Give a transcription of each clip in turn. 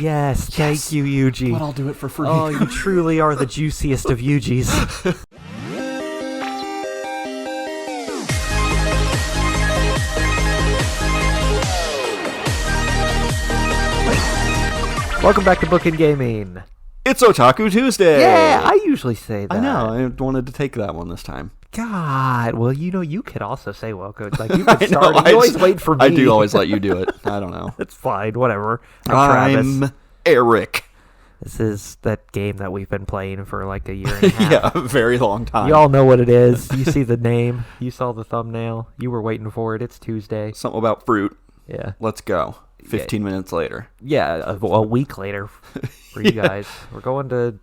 message. Yes, thank you, Yuuji. But I'll do it for free. Oh, you truly are the juiciest of Yuujis. Welcome back to Bookend Gaming. It's Otaku Tuesday. Yeah, I usually say that. I know. I wanted to take that one this time. God, well, you could also say welcome. Like, you could start. You always wait for me. I do always let you do it. I don't know. It's fine. Whatever. I'm Travis. Eric. This is that game that we've been playing for like a year and a half. Yeah, a very long time. You all know what it is. You see the name. You saw the thumbnail. You were waiting for it. It's Tuesday. Something about fruit. Yeah. Let's go. 15 minutes later. Yeah, a week later for you guys. We're going to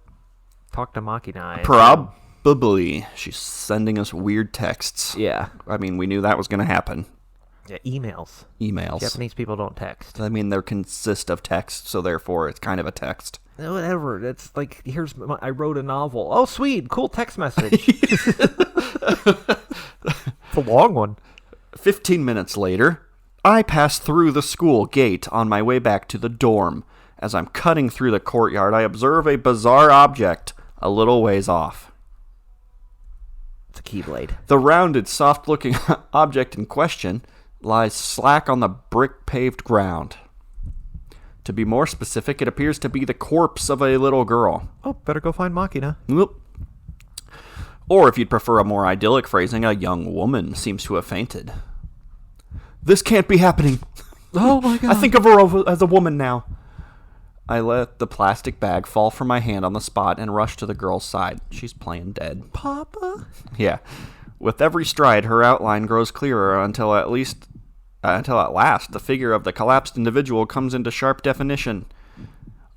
talk to Makina. Probably. She's sending us weird texts. Yeah. I mean, we knew that was going to happen. Yeah, emails. Emails. Japanese people don't text. I mean, they consist of text, so therefore it's kind of a text. Whatever. It's like, I wrote a novel. Oh, sweet. Cool text message. It's a long one. 15 minutes later, I pass through the school gate on my way back to the dorm. As I'm cutting through the courtyard, I observe a bizarre object a little ways off. It's a keyblade. The rounded, soft-looking object in question lies slack on the brick-paved ground. To be more specific, it appears to be the corpse of a little girl. Oh, better go find Makina. Whoop. Or, if you'd prefer a more idyllic phrasing, a young woman seems to have fainted. This can't be happening. Oh my god. I think of her as a woman now. I let the plastic bag fall from my hand on the spot and rush to the girl's side. She's playing dead. Papa? Yeah. With every stride, her outline grows clearer until at last the figure of the collapsed individual comes into sharp definition.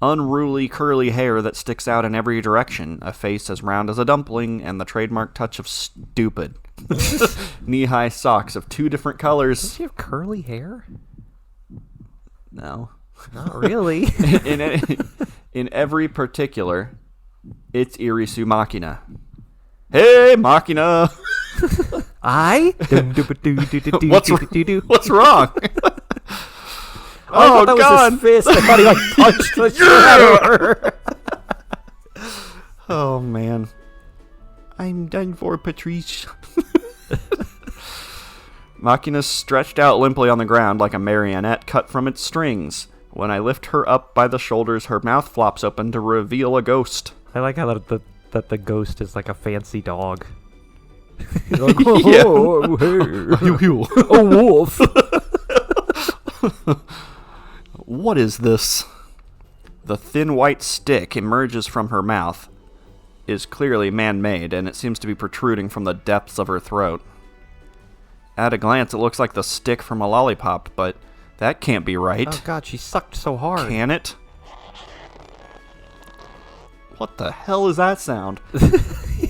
Unruly curly hair that sticks out in every direction, a face as round as a dumpling, and the trademark touch of stupid. Knee-high socks of two different colors. Does she have curly hair? No. Not really. in every particular, it's Irisu Makina. Hey, Makina! What's wrong? Oh, that was his fist. I thought he punched the shit out of her. Oh, man. I'm done for, Patrice. Makina's stretched out limply on the ground like a marionette cut from its strings. When I lift her up by the shoulders, her mouth flops open to reveal a ghost. I like how that the ghost is like a fancy dog. Like, hey. A wolf. What is this? The thin white stick emerges from her mouth, is clearly man-made, and it seems to be protruding from the depths of her throat. At a glance, it looks like the stick from a lollipop, but that can't be right. Oh god, she sucked so hard. Can it? What the hell is that sound?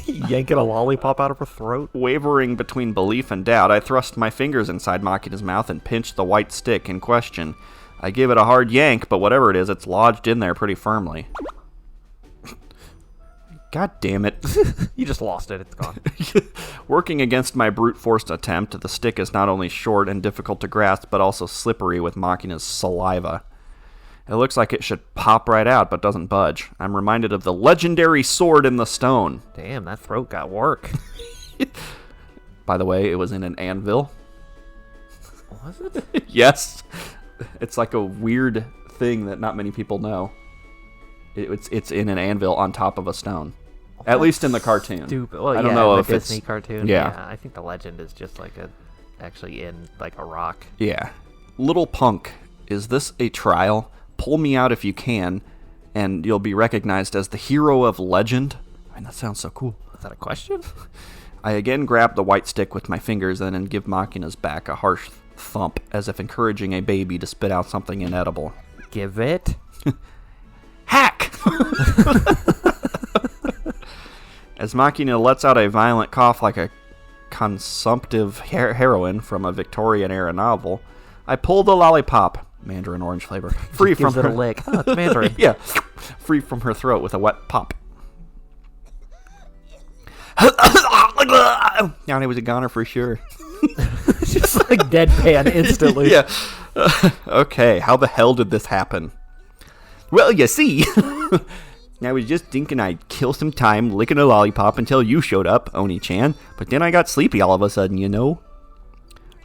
Yanking a lollipop out of her throat? Wavering between belief and doubt, I thrust my fingers inside Makina's mouth and pinched the white stick in question. I give it a hard yank, but whatever it is, it's lodged in there pretty firmly. God damn it. You just lost it. It's gone. Working against my brute-forced attempt, the stick is not only short and difficult to grasp, but also slippery with Makina's saliva. It looks like it should pop right out, but doesn't budge. I'm reminded of the legendary sword in the stone. Damn, that throat got work. By the way, it was in an anvil. Was it? Yes. It's like a weird thing that not many people know. It's in an anvil on top of a stone. At least in the cartoon. Stupid. Well, I don't know in if the it's Disney cartoon. Yeah. I think the legend is just like actually in like a rock. Yeah. Little punk, is this a trial? Pull me out if you can, and you'll be recognized as the hero of legend. I mean, that sounds so cool. Is that a question? I again grab the white stick with my fingers and then give Makina's back a harsh thump, as if encouraging a baby to spit out something inedible. Give it. Hack! As Makina lets out a violent cough like a consumptive heroine from a Victorian-era novel, I pull the lollipop, mandarin orange flavor, free from her... Gives it a lick. Oh, it's mandarin. Yeah, free from her throat with a wet pop. Now he was a goner for sure. Just like deadpan instantly. Yeah. Okay, how the hell did this happen? Well, you see, I was just thinking I'd kill some time licking a lollipop until you showed up, Oni-chan, but then I got sleepy all of a sudden, you know?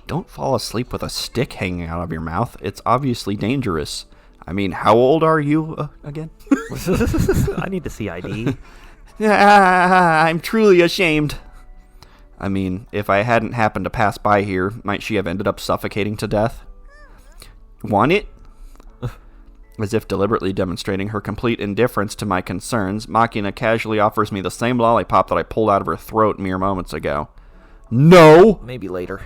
Don't fall asleep with a stick hanging out of your mouth. It's obviously dangerous. I mean, how old are you again? I need to see ID. I'm truly ashamed. I mean, if I hadn't happened to pass by here, might she have ended up suffocating to death? Want it? As if deliberately demonstrating her complete indifference to my concerns, Makina casually offers me the same lollipop that I pulled out of her throat mere moments ago. No! Maybe later.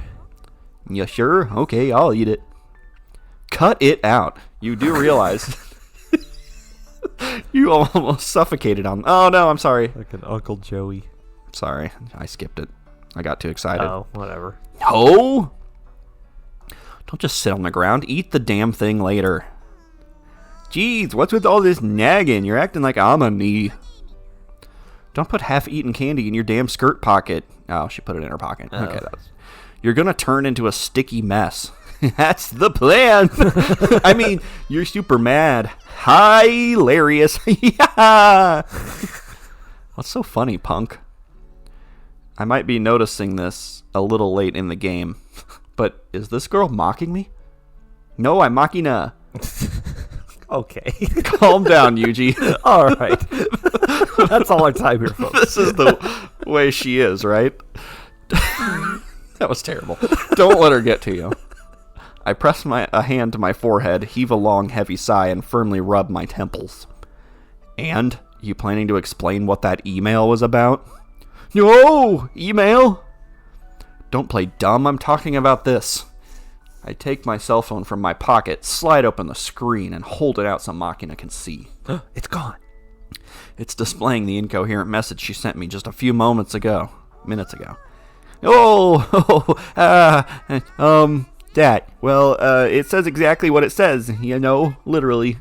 You sure? Okay, I'll eat it. Cut it out. You do realize you almost suffocated on... Oh, no, I'm sorry. Like an Uncle Joey. Sorry, I skipped it. I got too excited. Oh, whatever. No! Don't just sit on the ground. Eat the damn thing later. Jeez, what's with all this nagging? You're acting like I'm a knee. Don't put half-eaten candy in your damn skirt pocket. Oh, she put it in her pocket. Oh. Okay, you're gonna turn into a sticky mess. That's the plan. I mean, you're super mad. Hilarious. Yeah. What's so funny, punk? I might be noticing this a little late in the game, but is this girl mocking me? No, I'm Makina. Okay. Calm down, Yuuji. All right. That's all our time here, folks. This is the way she is, right? That was terrible. Don't let her get to you. I press a hand to my forehead, heave a long, heavy sigh, and firmly rub my temples. And? You planning to explain what that email was about? No! Email? Don't play dumb, I'm talking about this. I take my cell phone from my pocket, slide open the screen, and hold it out so Makina can see. It's gone. It's displaying the incoherent message she sent me just a few minutes ago. That. Well, it says exactly what it says, you know, literally.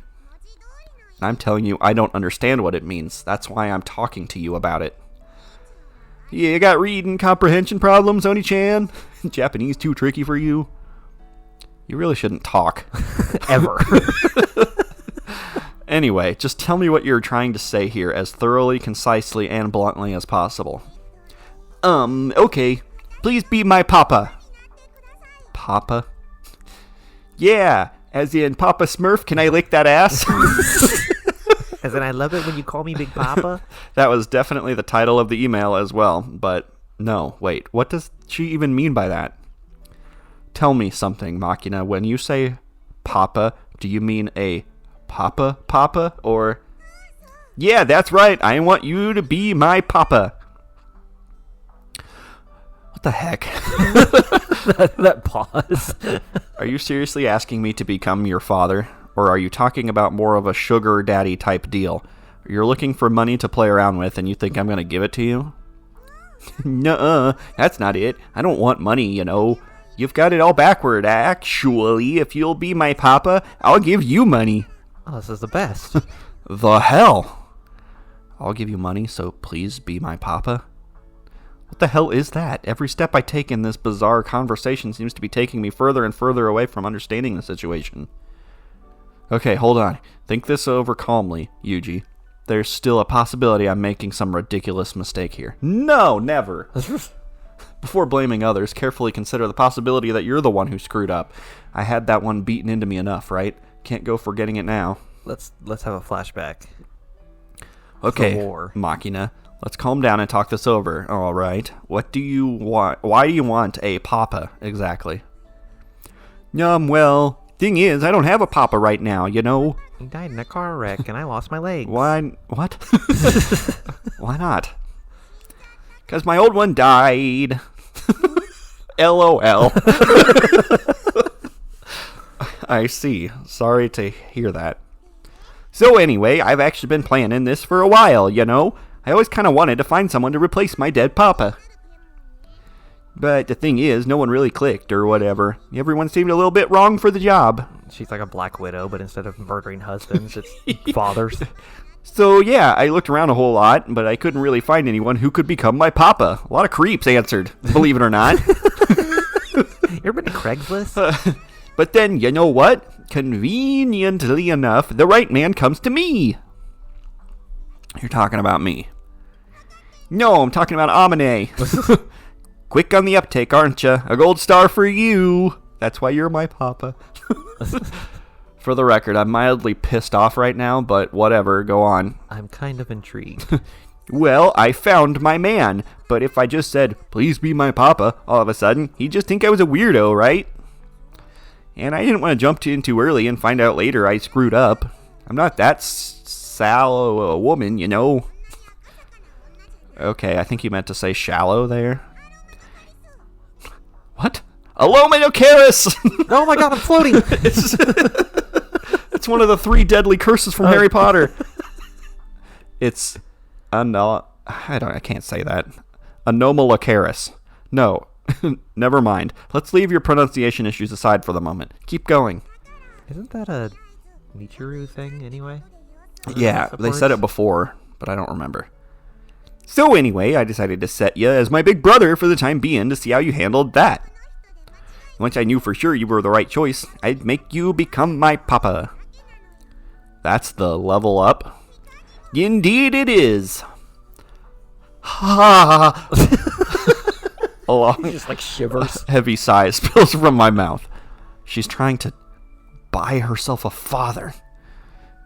I'm telling you, I don't understand what it means. That's why I'm talking to you about it. You got reading comprehension problems, Oni-chan? Japanese too tricky for you? You really shouldn't talk. Ever. Anyway, just tell me what you're trying to say here as thoroughly, concisely, and bluntly as possible. Okay. Please be my papa. Papa? Yeah, as in Papa Smurf, can I lick that ass? As in, I love it when you call me Big Papa. That was definitely the title of the email as well, but no, wait, what does she even mean by that? Tell me something, Makina. When you say papa, do you mean a papa, or... Yeah, that's right, I want you to be my papa. What the heck? that pause. Are you seriously asking me to become your father? Or are you talking about more of a sugar daddy type deal? You're looking for money to play around with and you think I'm going to give it to you? Nuh-uh, that's not it. I don't want money, you know. You've got it all backward. Actually, if you'll be my papa, I'll give you money. Oh, this is the best. The hell? I'll give you money, so please be my papa? What the hell is that? Every step I take in this bizarre conversation seems to be taking me further and further away from understanding the situation. Okay, hold on. Think this over calmly, Yuuji. There's still a possibility I'm making some ridiculous mistake here. No, never. Before blaming others, carefully consider the possibility that you're the one who screwed up. I had that one beaten into me enough, right? Can't go forgetting it now. Let's have a flashback. Okay, War. Makina. Let's calm down and talk this over. All right. What do you want? Why do you want a papa, exactly? Well, thing is, I don't have a papa right now, you know. He died in a car wreck, and I lost my legs. Why? What? Why not? Because my old one died. LOL. I see. Sorry to hear that. So anyway, I've actually been planning this for a while, you know. I always kind of wanted to find someone to replace my dead papa. But the thing is, no one really clicked or whatever. Everyone seemed a little bit wrong for the job. She's like a Black Widow, but instead of murdering husbands, it's fathers. So yeah, I looked around a whole lot, but I couldn't really find anyone who could become my papa. A lot of creeps answered, believe it or not. You ever been to Craigslist? But then, you know what? Conveniently enough, the right man comes to me. You're talking about me. No, I'm talking about Amine. Quick on the uptake, aren't you? A gold star for you. That's why you're my papa. For the record, I'm mildly pissed off right now, but whatever, go on. I'm kind of intrigued. Well, I found my man, but if I just said, please be my papa, all of a sudden, he'd just think I was a weirdo, right? And I didn't want to jump in too early and find out later I screwed up. I'm not that sallow a woman, you know. Okay, I think you meant to say shallow there. What? Alominocaris! Oh my god, I'm floating! It's one of the 3 deadly curses from Harry Potter. It's I can't say that. Anomalocaris. No, never mind. Let's leave your pronunciation issues aside for the moment. Keep going. Isn't that a Michiru thing anyway? Yeah, they said it before, but I don't remember. So anyway, I decided to set you as my big brother for the time being to see how you handled that. Once I knew for sure you were the right choice, I'd make you become my papa. That's the level up. Indeed it is. Ha! A long, just like shivers. Heavy sigh spills from my mouth. She's trying to buy herself a father.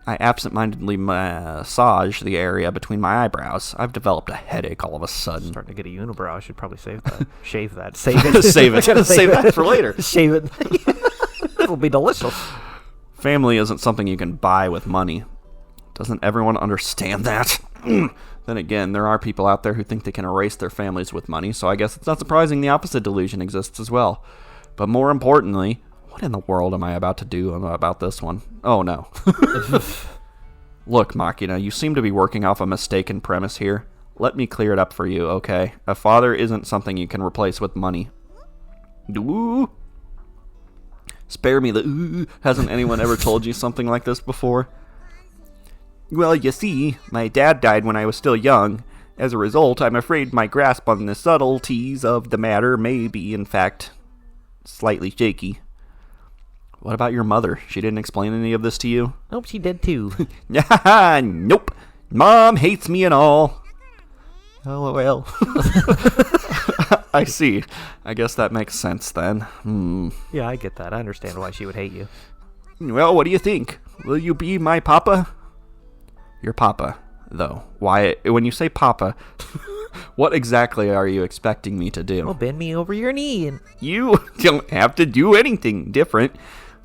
I absentmindedly massage the area between my eyebrows. I've developed a headache all of a sudden. Starting to get a unibrow. I should probably save that. Shave that. Save it. Save it. Save that for later. Shave it. It'll be delicious. Family isn't something you can buy with money. Doesn't everyone understand that? Then again, there are people out there who think they can erase their families with money, so I guess it's not surprising the opposite delusion exists as well. But more importantly, what in the world am I about to do about this one? Oh no. Look, Makina, you seem to be working off a mistaken premise here. Let me clear it up for you, okay? A father isn't something you can replace with money. Ooh. Spare me the ooh. Hasn't anyone ever told you something like this before? Well, you see, my dad died when I was still young. As a result, I'm afraid my grasp on the subtleties of the matter may be, in fact, slightly shaky. What about your mother? She didn't explain any of this to you? Nope, she did too. Nope. Mom hates me and all. LOL. I see. I guess that makes sense then. Yeah, I get that. I understand why she would hate you. Well, what do you think? Will you be my papa? Your papa, though. Why, when you say papa, what exactly are you expecting me to do? Well, bend me over your knee and... You don't have to do anything different.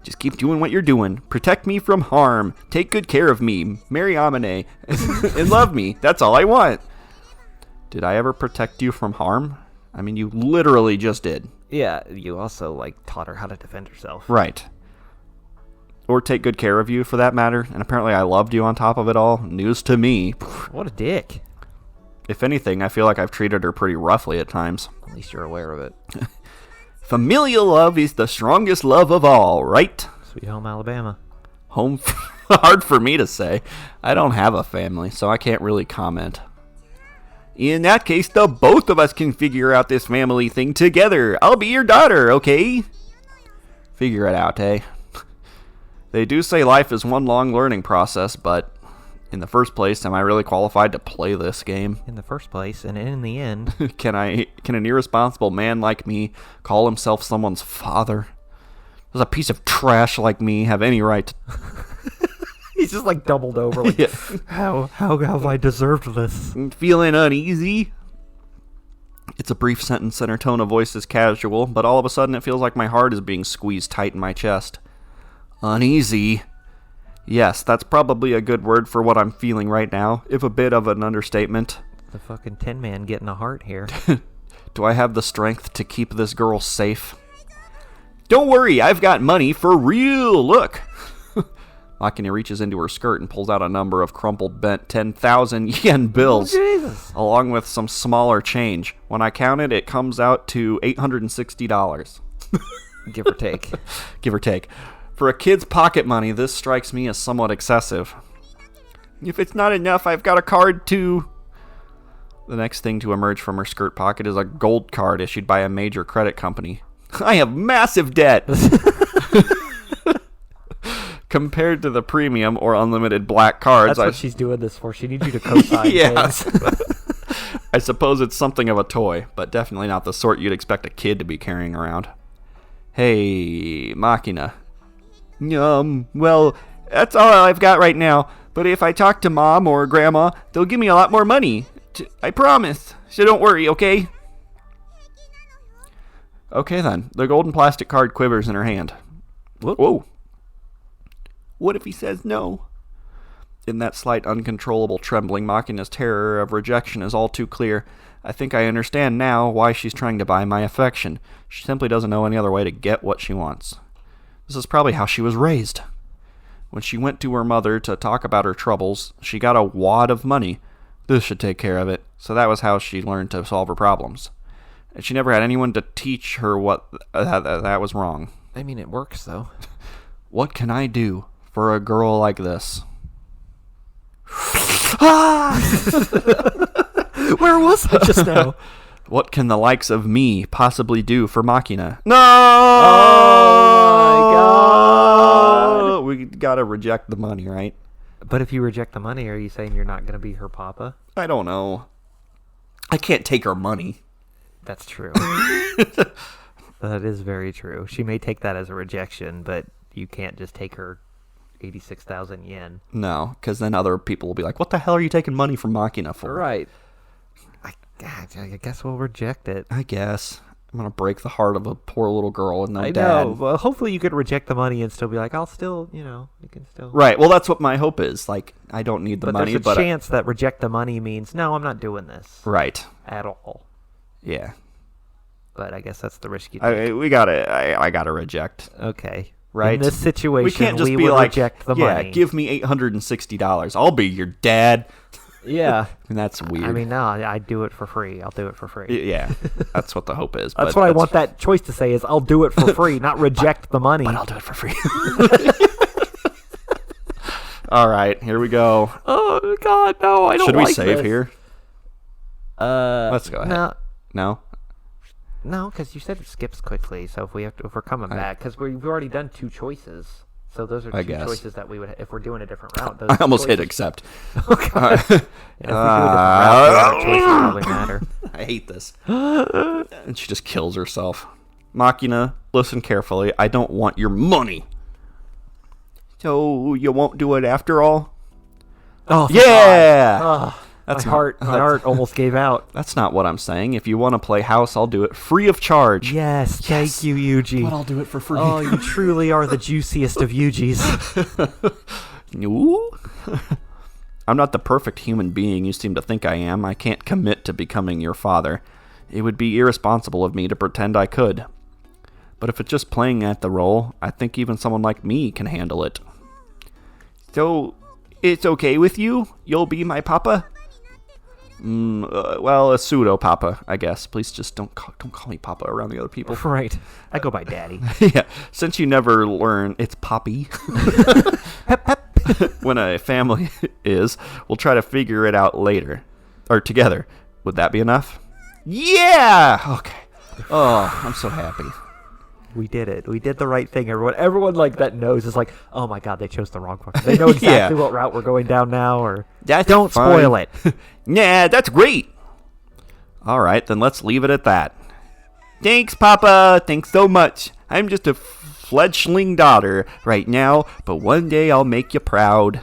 Just keep doing what you're doing. Protect me from harm. Take good care of me. Marry Amine. And love me. That's all I want. Did I ever protect you from harm? I mean, you literally just did. Yeah, you also, taught her how to defend herself. Right. Or take good care of you, for that matter. And apparently I loved you on top of it all. News to me. What a dick. If anything, I feel like I've treated her pretty roughly at times. At least you're aware of it. Familial love is the strongest love of all, right? Sweet home Alabama. Home? Hard for me to say. I don't have a family, so I can't really comment. In that case, the both of us can figure out this family thing together. I'll be your daughter, okay? Figure it out, eh? They do say life is one long learning process, but in the first place, am I really qualified to play this game? In the first place, and in the end... Can an irresponsible man like me call himself someone's father? Does a piece of trash like me have any right to... He's just doubled over. Yeah. How have I deserved this? Feeling uneasy? It's a brief sentence and her tone of voice is casual, but all of a sudden it feels like my heart is being squeezed tight in my chest. Uneasy? Yes, that's probably a good word for what I'm feeling right now, if a bit of an understatement. The fucking Tin Man getting a heart here. Do I have the strength to keep this girl safe? Don't worry, I've got money for real, look! Makina reaches into her skirt and pulls out a number of crumpled, bent 10,000 yen bills, Jesus. Along with some smaller change. When I count it, it comes out to $860. Give or take. Give or take. For a kid's pocket money, this strikes me as somewhat excessive. If it's not enough, I've got a card too. The next thing to emerge from her skirt pocket is a gold card issued by a major credit company. I have massive debt! Compared to the premium or unlimited black cards, That's what she's doing this for. She needs you to co-sign things. I suppose it's something of a toy, but definitely not the sort you'd expect a kid to be carrying around. Hey, Makina. Well, that's all I've got right now. But if I talk to Mom or Grandma, they'll give me a lot more money. I promise. So don't worry, okay? Okay then. The golden plastic card quivers in her hand. Whoa. What if he says no? In that slight uncontrollable trembling, Makina's terror of rejection is all too clear. I think I understand now why she's trying to buy my affection. She simply doesn't know any other way to get what she wants. This is probably how she was raised. When she went to her mother to talk about her troubles, she got a wad of money. This should take care of it. So that was how she learned to solve her problems. And she never had anyone to teach her what that was wrong. I mean, it works, though. What can I do for a girl like this? Where was I just now? What can the likes of me possibly do for Makina? No! Oh, my God. We gotta reject the money, right? But if you reject the money, are you saying you're not going to be her papa? I don't know. I can't take her money. That's true. That is very true. She may take that as a rejection, but you can't just take her 86,000 yen. No, because then other people will be like, what the hell are you taking money from Makina for? Right. I guess we'll reject it. I guess. I'm going to break the heart of a poor little girl with no I dad. know. Well, hopefully you could reject the money and still be like, I'll still, you can still. Right. Well, that's what my hope is. Like, I don't need the money, there's a chance that reject the money means, no, I'm not doing this. Right. At all. Yeah. But I guess that's the risk you take. I gotta reject. Okay. Right. In this situation, we can't just be would like, reject the money. Yeah, give me $860. I'll be your dad. Yeah. And that's weird. I mean, no, I do it for free. I'll do it for free. Yeah. That's what the hope is. That's what I want that choice to say is I'll do it for free, not reject the money. But I'll do it for free. All right, here we go. Oh God, no! I don't. Should we like save this. here? Let's go ahead. No. No, because you said it skips quickly. So if we're coming back, because we've already done two choices. So those are two choices that we would, if we're doing a different route. Those I almost choices, hit accept. Okay. Yeah, if we do a different route, the other choices probably matter. I hate this. And she just kills herself. Makina, listen carefully. I don't want your money. So you won't do it after all? Oh yeah! Oh, my heart almost gave out. That's not what I'm saying. If you want to play house, I'll do it free of charge. Yes, thank you, Yuuji. But I'll do it for free. Oh, you truly are the juiciest of Yuujis. Ooh. I'm not the perfect human being you seem to think I am. I can't commit to becoming your father. It would be irresponsible of me to pretend I could. But if it's just playing at the role, I think even someone like me can handle it. So, it's okay with you? You'll be my papa? Well, a pseudo papa, I guess. Please just don't call me papa around the other people. Right. I go by daddy. Yeah. Since you never learn, it's poppy. When a family is, we'll try to figure it out later. Or together. Would that be enough? Yeah! Okay. Oh, I'm so happy. We did it. We did the right thing. Everyone like that knows is like, oh my God, they chose the wrong one. They know exactly what route we're going down now. Or don't spoil it. Yeah, that's great. All right, then let's leave it at that. Thanks, Papa. Thanks so much. I'm just a fledgling daughter right now, but one day I'll make you proud.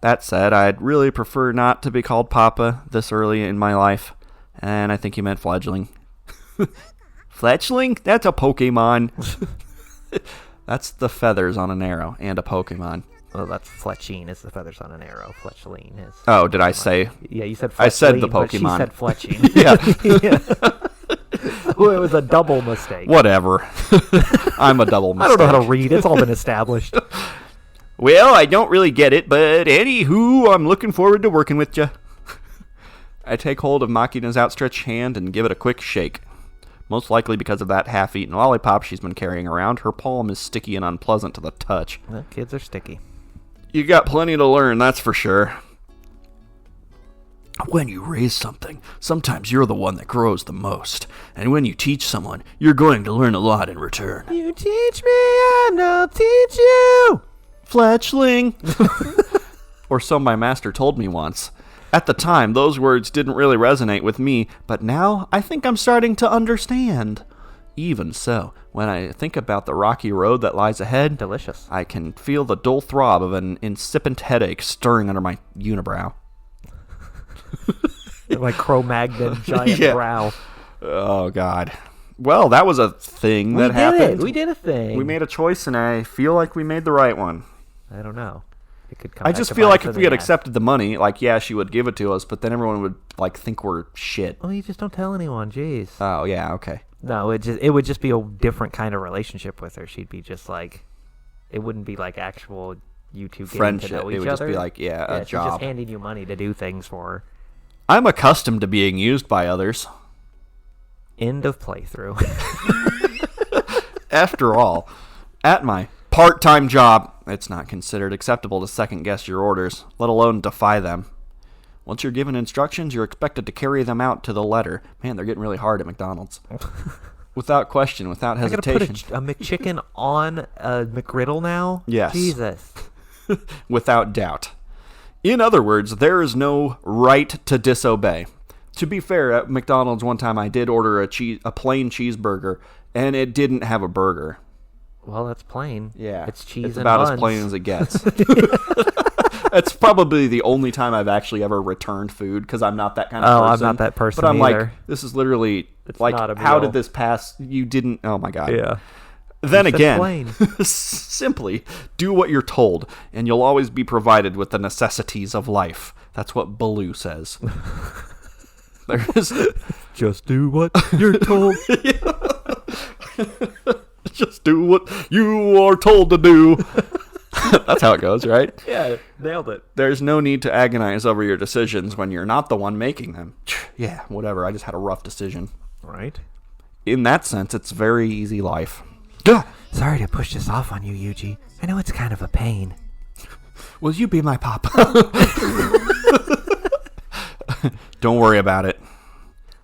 That said, I'd really prefer not to be called Papa this early in my life. And I think he meant fledgling. Fletchling? That's a Pokemon. That's the feathers on an arrow and a Pokemon. Well, that's Fletching is the feathers on an arrow. Fletchling is... Oh, did I say? Yeah, you said Fletchling, I said the Pokemon. Pokemon. But she said Fletching. Yeah. Well, it was a double mistake. Whatever. I'm a double mistake. I don't know how to read. It's all been established. Well, I don't really get it, but anywho, I'm looking forward to working with you. I take hold of Makina's outstretched hand and give it a quick shake. Most likely because of that half-eaten lollipop she's been carrying around, her palm is sticky and unpleasant to the touch. Well, kids are sticky. You got plenty to learn, that's for sure. When you raise something, sometimes you're the one that grows the most. And when you teach someone, you're going to learn a lot in return. You teach me and I'll teach you. Fletchling! Or so my master told me once. At the time, those words didn't really resonate with me, but now I think I'm starting to understand. Even so, when I think about the rocky road that lies ahead, delicious, I can feel the dull throb of an incipient headache stirring under my unibrow. My Cro-Magnon giant brow. Oh, God. Well, that was a thing that happened. We did a thing. We made a choice, and I feel like we made the right one. I don't know. It could come I just feel like if we had accepted the money, like, yeah, she would give it to us, but then everyone would, like, think we're shit. Well, you just don't tell anyone, jeez. Oh, yeah, okay. No, it would just be a different kind of relationship with her. She'd be just like, it wouldn't be like actual you two getting to know each other. It would just be like, a job. She's just handing you money to do things for her. I'm accustomed to being used by others. End of playthrough. After all, at my part-time job, it's not considered acceptable to second-guess your orders, let alone defy them. Once you're given instructions, you're expected to carry them out to the letter. Man, they're getting really hard at McDonald's. Without question, without hesitation. I gotta put a McChicken on a McGriddle now? Yes. Jesus. Without doubt. In other words, there is no right to disobey. To be fair, at McDonald's one time I did order a plain cheeseburger, and it didn't have a burger. Well, that's plain. Yeah. It's cheese it's and about buns. As plain as it gets. That's probably the only time I've actually ever returned food, because I'm not that kind of person. Oh, I'm not that person But I'm either. like, this is literally, it's like, not a how meal. did this pass? You didn't, oh my God. Yeah. Then again, plain. Simply do what you're told, and you'll always be provided with the necessities of life. That's what Baloo says. Just do what you're told. Just do what you are told to do. That's how it goes, right? Yeah, nailed it. There's no need to agonize over your decisions when you're not the one making them. Yeah, whatever. I just had a rough decision. Right. In that sense, it's very easy life. Sorry to push this off on you, Yuuji. I know it's kind of a pain. Will you be my papa? Don't worry about it.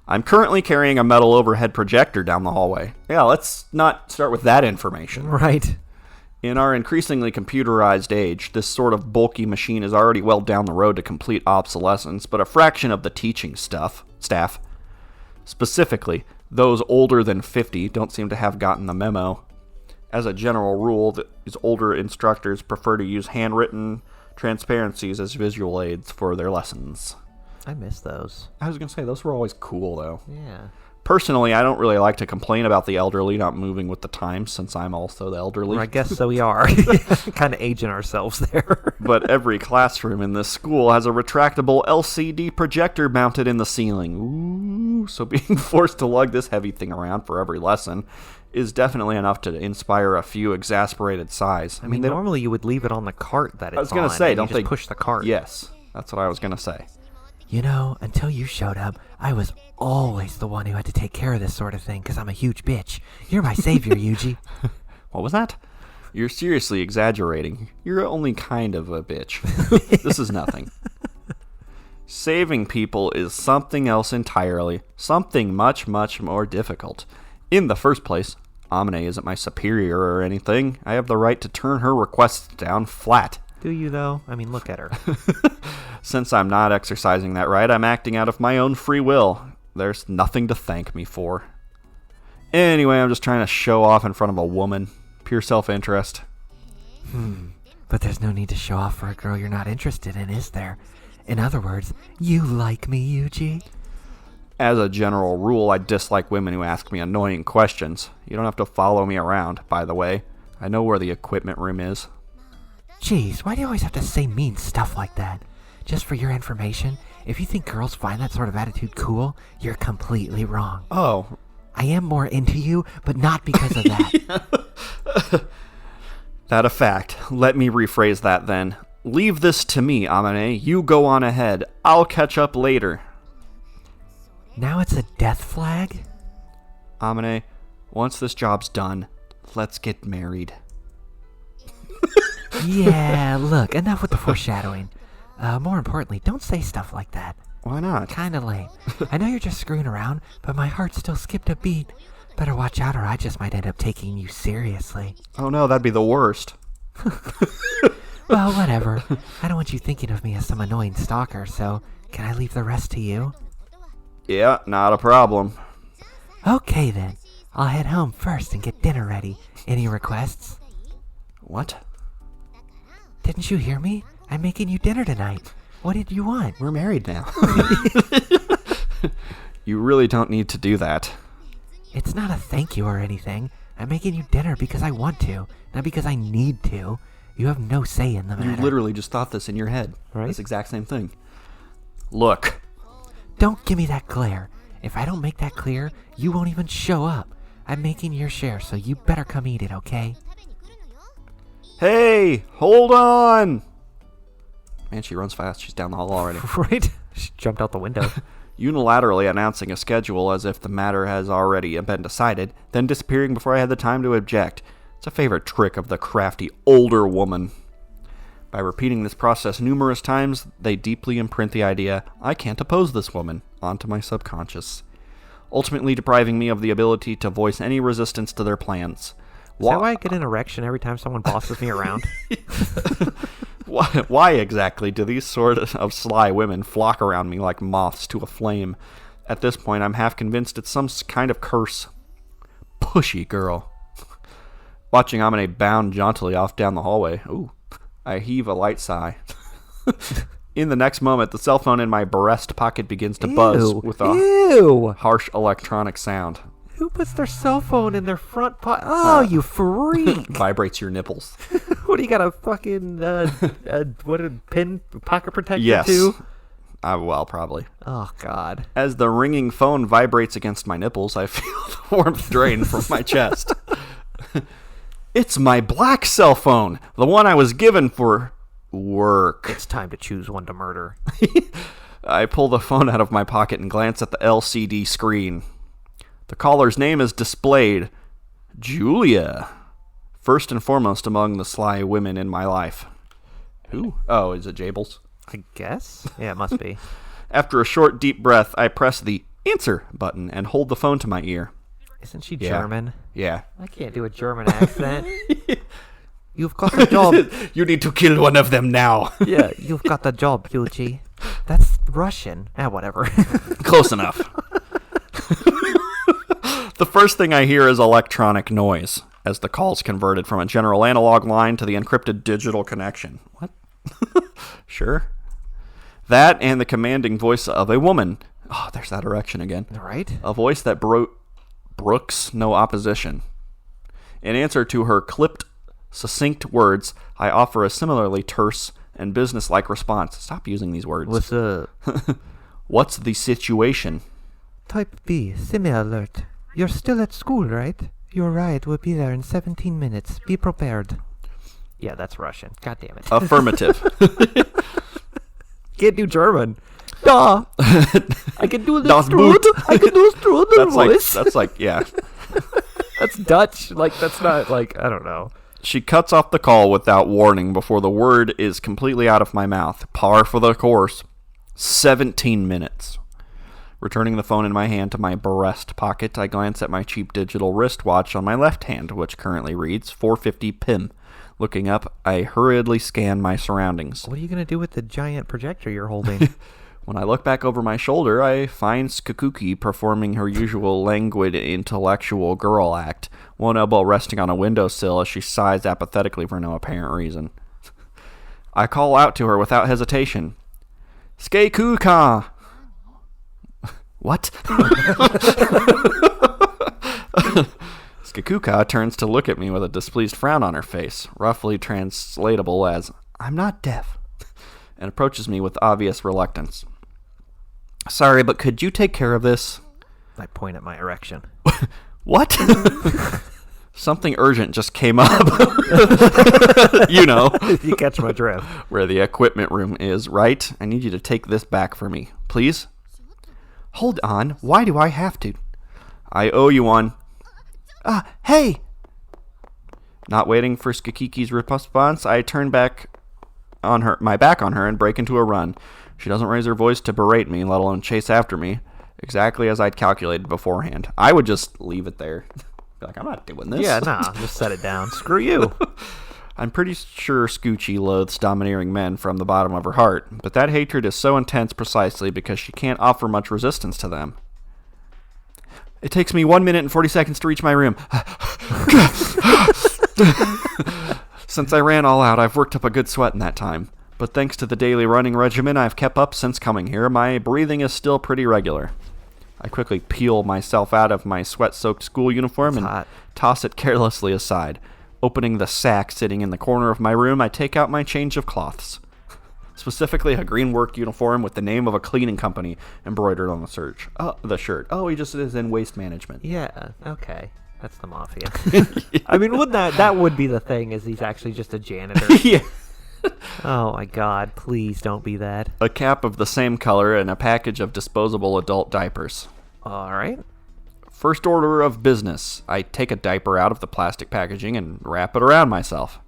I'm currently carrying a metal overhead projector down the hallway. Yeah, let's not start with that information. Right. In our increasingly computerized age, this sort of bulky machine is already well down the road to complete obsolescence, but a fraction of the teaching staff, specifically those older than 50, don't seem to have gotten the memo. As a general rule, these older instructors prefer to use handwritten transparencies as visual aids for their lessons. I miss those. I was going to say, those were always cool, though. Yeah. Personally, I don't really like to complain about the elderly not moving with the times, since I'm also the elderly. Well, I guess so we are. Kind of aging ourselves there. But every classroom in this school has a retractable LCD projector mounted in the ceiling. Ooh, so being forced to lug this heavy thing around for every lesson is definitely enough to inspire a few exasperated sighs. I mean normally you would leave it on the cart that it's on. I was going to say, don't they just push the cart? Yes, that's what I was going to say. You know, until you showed up, I was always the one who had to take care of this sort of thing because I'm a huge bitch. You're my savior, Yuuji. What was that? You're seriously exaggerating. You're only kind of a bitch. This is nothing. Saving people is something else entirely. Something much, much more difficult. In the first place, Amine isn't my superior or anything. I have the right to turn her requests down flat. Do you, though? I mean, look at her. Since I'm not exercising that right, I'm acting out of my own free will. There's nothing to thank me for. Anyway, I'm just trying to show off in front of a woman. Pure self-interest. But there's no need to show off for a girl you're not interested in, is there? In other words, you like me, Yuuji? As a general rule, I dislike women who ask me annoying questions. You don't have to follow me around, by the way. I know where the equipment room is. Jeez, why do you always have to say mean stuff like that? Just for your information, if you think girls find that sort of attitude cool, you're completely wrong. Oh. I am more into you, but not because of that. That a fact. Let me rephrase that then. Leave this to me, Amine. You go on ahead. I'll catch up later. Now it's a death flag? Amine, once this job's done, let's get married. Yeah, look, enough with the foreshadowing. More importantly, don't say stuff like that. Why not? Kinda lame. I know you're just screwing around, but my heart still skipped a beat. Better watch out or I just might end up taking you seriously. Oh no, that'd be the worst. Well, whatever. I don't want you thinking of me as some annoying stalker, so can I leave the rest to you? Yeah, not a problem. Okay, then. I'll head home first and get dinner ready. Any requests? What? Didn't you hear me? I'm making you dinner tonight. What did you want? We're married now. You really don't need to do that. It's not a thank you or anything. I'm making you dinner because I want to, not because I need to. You have no say in the matter. You literally just thought this in your head. Right? This exact same thing. Look. Don't give me that glare. If I don't make that clear, you won't even show up. I'm making your share, so you better come eat it, okay? Hey, hold on! Man, she runs fast. She's down the hall already. Right? She jumped out the window. Unilaterally announcing a schedule as if the matter has already been decided, then disappearing before I had the time to object. It's a favorite trick of the crafty older woman. By repeating this process numerous times, they deeply imprint the idea, I can't oppose this woman, onto my subconscious, ultimately depriving me of the ability to voice any resistance to their plans. Is that why I get an erection every time someone bosses me around? Why exactly do these sort of sly women flock around me like moths to a flame? At this point, I'm half convinced it's some kind of curse. Pushy girl. Watching Amine bound jauntily off down the hallway. Ooh, I heave a light sigh. In the next moment, the cell phone in my breast pocket begins to buzz with a harsh electronic sound. Who puts their cell phone in their front pocket? Oh, you freak! Vibrates your nipples. What do you got, a fucking pin pocket protector yes. too? Well, probably. Oh, God. As the ringing phone vibrates against my nipples, I feel the warmth drain from my chest. It's my black cell phone, the one I was given for work. It's time to choose one to murder. I pull the phone out of my pocket and glance at the LCD screen. The caller's name is displayed. Julia. First and foremost among the sly women in my life. Who? Oh, is it Jables? I guess? Yeah, it must be. After a short, deep breath, I press the answer button and hold the phone to my ear. Isn't she German? Yeah. I can't do a German accent. You've got the job. You need to kill one of them now. Yeah, you've got the job, Yuuji. That's Russian. Whatever. Close enough. The first thing I hear is electronic noise, as the call's converted from a general analog line to the encrypted digital connection. What? Sure. That and the commanding voice of a woman. Oh, there's that erection again. Right? A voice that brooks no opposition. In answer to her clipped, succinct words, I offer a similarly terse and businesslike response. Stop using these words. What's up? What's the situation? Type B, semi alert. You're still at school, right? Your ride will be there in 17 minutes. Be prepared. Yeah, that's Russian. God damn it. Affirmative. Can't do German. Duh. I can do the strudel. I can do strudel voice. That's like, yeah. That's Dutch. Like, that's not, like, I don't know. She cuts off the call without warning before the word is completely out of my mouth. Par for the course. 17 minutes. Returning the phone in my hand to my breast pocket, I glance at my cheap digital wristwatch on my left hand, which currently reads 4:50 p.m. Looking up, I hurriedly scan my surroundings. What are you going to do with the giant projector you're holding? When I look back over my shoulder, I find Skakuki performing her usual languid, intellectual girl act, one elbow resting on a windowsill as she sighs apathetically for no apparent reason. I call out to her without hesitation. Skakuka! What? Skakuka turns to look at me with a displeased frown on her face, roughly translatable as, I'm not deaf, and approaches me with obvious reluctance. Sorry, but could you take care of this? I point at my erection. What? Something urgent just came up. You know. You catch my drift. Where the equipment room is, right? I need you to take this back for me, please? Hold on. Why do I have to? I owe you one. Hey! Not waiting for Skakiki's response, I turn my back on her and break into a run. She doesn't raise her voice to berate me, let alone chase after me, exactly as I'd calculated beforehand. I would just leave it there. Be like, I'm not doing this. Yeah, nah, just set it down. Screw you. I'm pretty sure Scoochie loathes domineering men from the bottom of her heart, but that hatred is so intense precisely because she can't offer much resistance to them. It takes me 1 minute and 40 seconds to reach my room. Since I ran all out, I've worked up a good sweat in that time. But thanks to the daily running regimen I've kept up since coming here, my breathing is still pretty regular. I quickly peel myself out of my sweat-soaked school uniform and toss it carelessly aside. Opening the sack sitting in the corner of my room, I take out my change of cloths. Specifically a green work uniform with the name of a cleaning company embroidered on the shirt. Oh, he just is in waste management. Yeah, okay. That's the mafia. I mean, wouldn't that would be the thing, is he's actually just a janitor. Yeah. Oh my god, please don't be that. A cap of the same color and a package of disposable adult diapers. Alright. First order of business. I take a diaper out of the plastic packaging and wrap it around myself.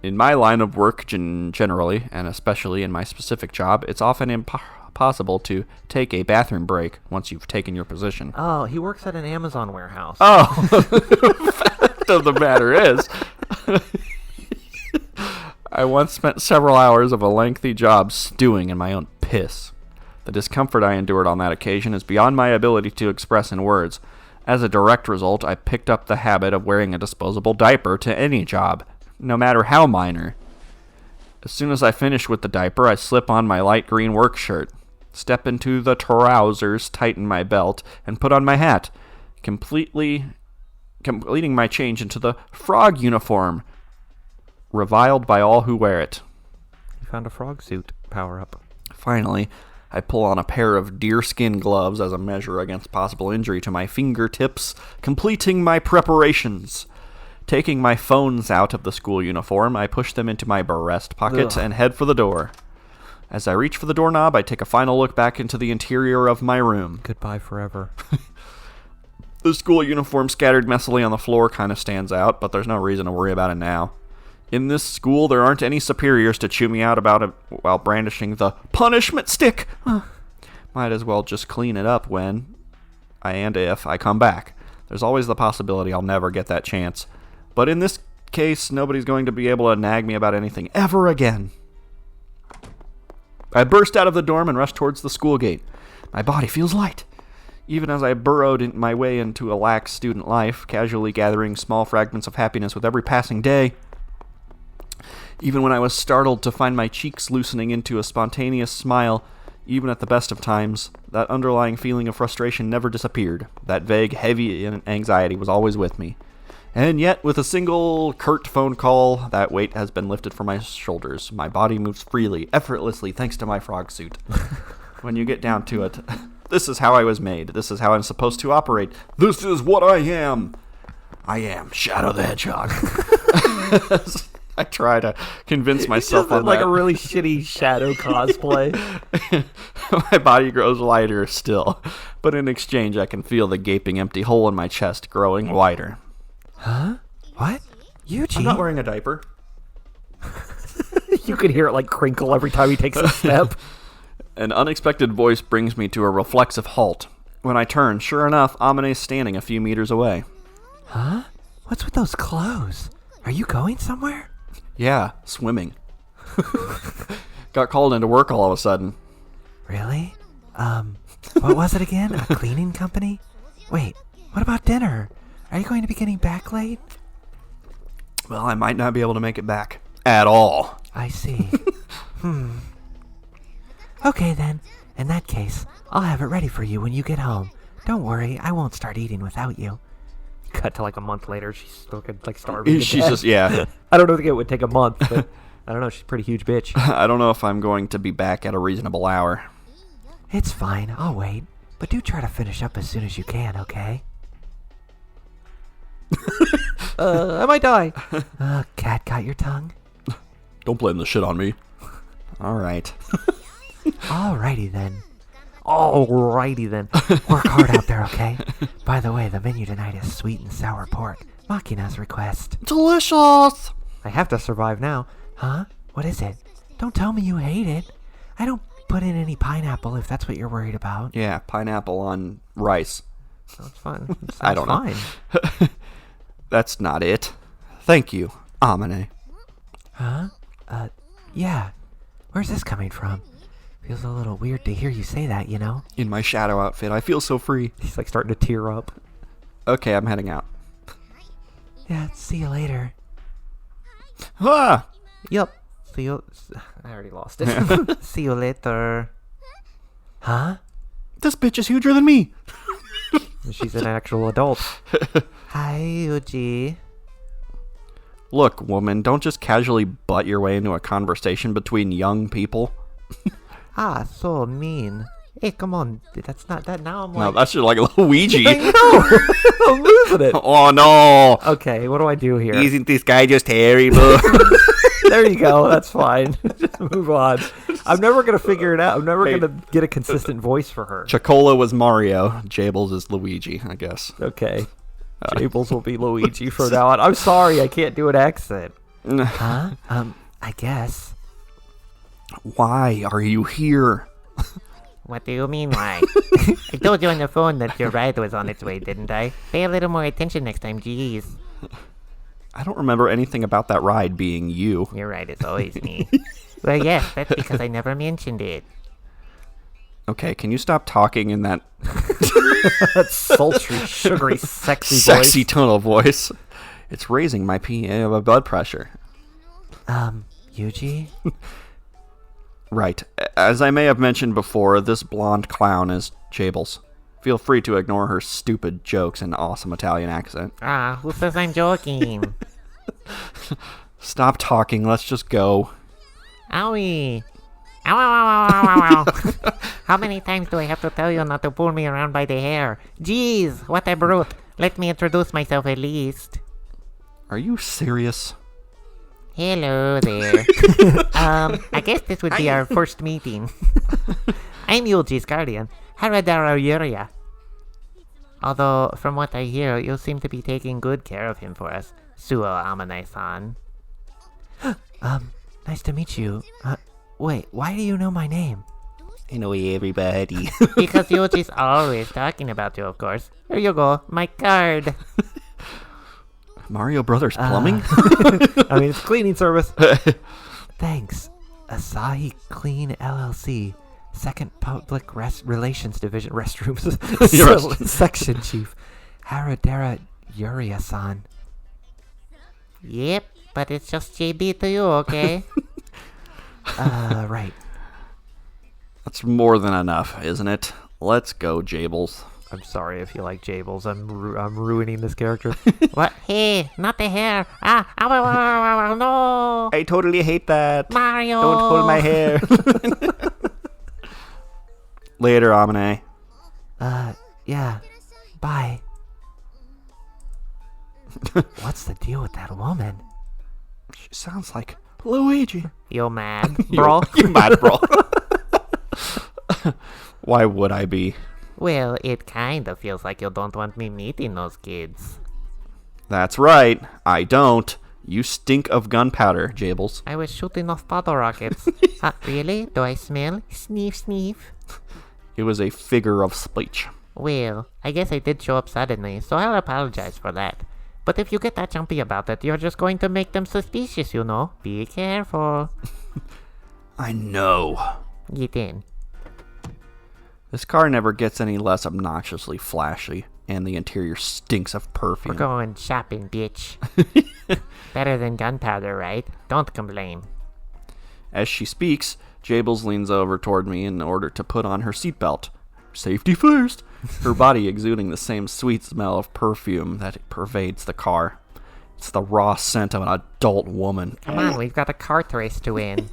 In my line of work generally, and especially in my specific job, it's often impossible to take a bathroom break once you've taken your position. Oh, he works at an Amazon warehouse. Oh, the fact of the matter is, I once spent several hours of a lengthy job stewing in my own piss. The discomfort I endured on that occasion is beyond my ability to express in words. As a direct result, I picked up the habit of wearing a disposable diaper to any job, no matter how minor. As soon as I finish with the diaper, I slip on my light green work shirt, step into the trousers, tighten my belt, and put on my hat, completing my change into the frog uniform, reviled by all who wear it. You found a frog suit power-up. Finally, I pull on a pair of deerskin gloves as a measure against possible injury to my fingertips, completing my preparations. Taking my phones out of the school uniform, I push them into my breast pocket and head for the door. As I reach for the doorknob, I take a final look back into the interior of my room. Goodbye forever. The school uniform scattered messily on the floor kind of stands out, but there's no reason to worry about it now. In this school, there aren't any superiors to chew me out about it while brandishing the punishment stick. Might as well just clean it up when, and if, I come back. There's always the possibility I'll never get that chance. But in this case, nobody's going to be able to nag me about anything ever again. I burst out of the dorm and rush towards the school gate. My body feels light. Even as I burrowed my way into a lax student life, casually gathering small fragments of happiness with every passing day. Even when I was startled to find my cheeks loosening into a spontaneous smile, even at the best of times, that underlying feeling of frustration never disappeared. That vague, heavy anxiety was always with me. And yet, with a single curt phone call, that weight has been lifted from my shoulders. My body moves freely, effortlessly, thanks to my frog suit. When you get down to it, this is how I was made. This is how I'm supposed to operate. This is what I am. I am Shadow the Hedgehog. I try to convince myself on like that. a really shitty Shadow cosplay. My body grows lighter still, but in exchange I can feel the gaping empty hole in my chest growing wider. Huh? What? Yuuji? I'm not wearing a diaper. You could hear it like crinkle every time he takes a step. An unexpected voice brings me to a reflexive halt. When I turn, sure enough, Amine's standing a few meters away. Huh? What's with those clothes? Are you going somewhere? Yeah, swimming. Got called into work all of a sudden. Really? What was it again? A cleaning company? Wait, what about dinner? Are you going to be getting back late? Well, I might not be able to make it back. At all. I see. Okay then. In that case, I'll have it ready for you when you get home. Don't worry, I won't start eating without you. Cut to like a month later, she's still like starving. She's just, yeah. I don't know if it would take a month, but I don't know, she's a pretty huge bitch. I don't know if I'm going to be back at a reasonable hour. It's fine, I'll wait. But do try to finish up as soon as you can, okay? I might die. Cat got your tongue? Don't blame the shit on me. Alright. Alrighty then. Work hard out there, okay? By the way, the menu tonight is sweet and sour pork. Makina's request. Delicious! I have to survive now. Huh? What is it? Don't tell me you hate it. I don't put in any pineapple if that's what you're worried about. Yeah, pineapple on rice. Sounds fun. I don't know. That's not it. Thank you, Amine. Huh? Yeah. Where's this coming from? Feels a little weird to hear you say that, you know? In my shadow outfit, I feel so free. He's like starting to tear up. Okay, I'm heading out. Yeah, see you later. Ah! Yep. See you... I already lost it. See you later. Huh? This bitch is huger than me! She's an actual adult. Hi, Yuuji. Look, woman, don't just casually butt your way into a conversation between young people. So mean. Hey, come on. That's not that. Now I'm like... No, that's just like Luigi. I know. I'm losing it. Oh, no. Okay, what do I do here? Isn't this guy just terrible? There you go. That's fine. Just move on. I'm never going to figure it out. I'm never going to get a consistent voice for her. Chocola was Mario. Jables is Luigi, I guess. Okay. Jables will be Luigi from now on. I'm sorry, I can't do an accent. Huh? I guess. Why are you here? What do you mean, why? I told you on the phone that your ride was on its way, didn't I? Pay a little more attention next time, jeez. I don't remember anything about that ride being you. Your ride is always me. Well, yes, that's because I never mentioned it. Okay, can you stop talking in that That sultry, sugary, sexy voice. tone of voice? It's raising my blood pressure. Yuuji? Right. As I may have mentioned before, this blonde clown is Jables. Feel free to ignore her stupid jokes and awesome Italian accent. Who says I'm joking? Stop talking, let's just go. Owie. Ow, ow, ow, ow, ow, ow. How many times do I have to tell you not to pull me around by the hair? Jeez, what a brute. Let me introduce myself at least. Are you serious? Hello there. I guess this would be our first meeting. I'm Yuuji's guardian, Haradara Yuria. Although, from what I hear, you seem to be taking good care of him for us, Suo Amane-san. Nice to meet you. Wait, why do you know my name? I know everybody. Because Yuuji's always talking about you, of course. Here you go, my card. Mario Brothers Plumbing? I mean, it's cleaning service. Thanks. Asahi Clean LLC. Second Public Relations Division Restrooms. Section Chief. Haradara Yuria-san. Yep, but it's just JB to you, okay? Right. That's more than enough, isn't it? Let's go, Jables. I'm sorry if you like Jables. I'm ruining this character. What? Hey, not the hair. Ow, ow, ow, ow, ow, no. I totally hate that. Mario. Don't pull my hair. Later, Amane. Yeah. Bye. What's the deal with that woman? She sounds like Luigi. You mad? Bro? You mad, bro? Why would I be? Well, it kinda feels like you don't want me meeting those kids. That's right. I don't. You stink of gunpowder, Jables. I was shooting off bottle rockets. Really? Do I smell? Sniff, sniff. It was a figure of speech. Well, I guess I did show up suddenly, so I'll apologize for that. But if you get that jumpy about it, you're just going to make them suspicious, you know. Be careful. I know. Get in. This car never gets any less obnoxiously flashy, and the interior stinks of perfume. We're going shopping, bitch. Better than gunpowder, right? Don't complain. As she speaks, Jables leans over toward me in order to put on her seatbelt. Safety first! Her body exuding the same sweet smell of perfume that pervades the car. It's the raw scent of an adult woman. Come on, we've got a kart race to win.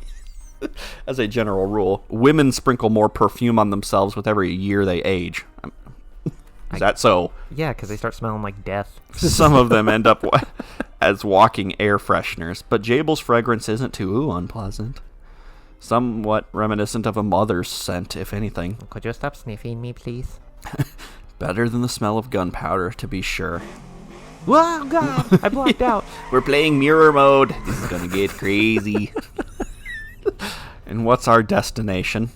As a general rule, women sprinkle more perfume on themselves with every year they age. Is that so? Yeah, because they start smelling like death. Some of them end up as walking air fresheners, but Jables' fragrance isn't too unpleasant. Somewhat reminiscent of a mother's scent, if anything. Could you stop sniffing me, please? Better than the smell of gunpowder, to be sure. Whoa, God! I blocked out. We're playing mirror mode. This is gonna get crazy. And what's our destination?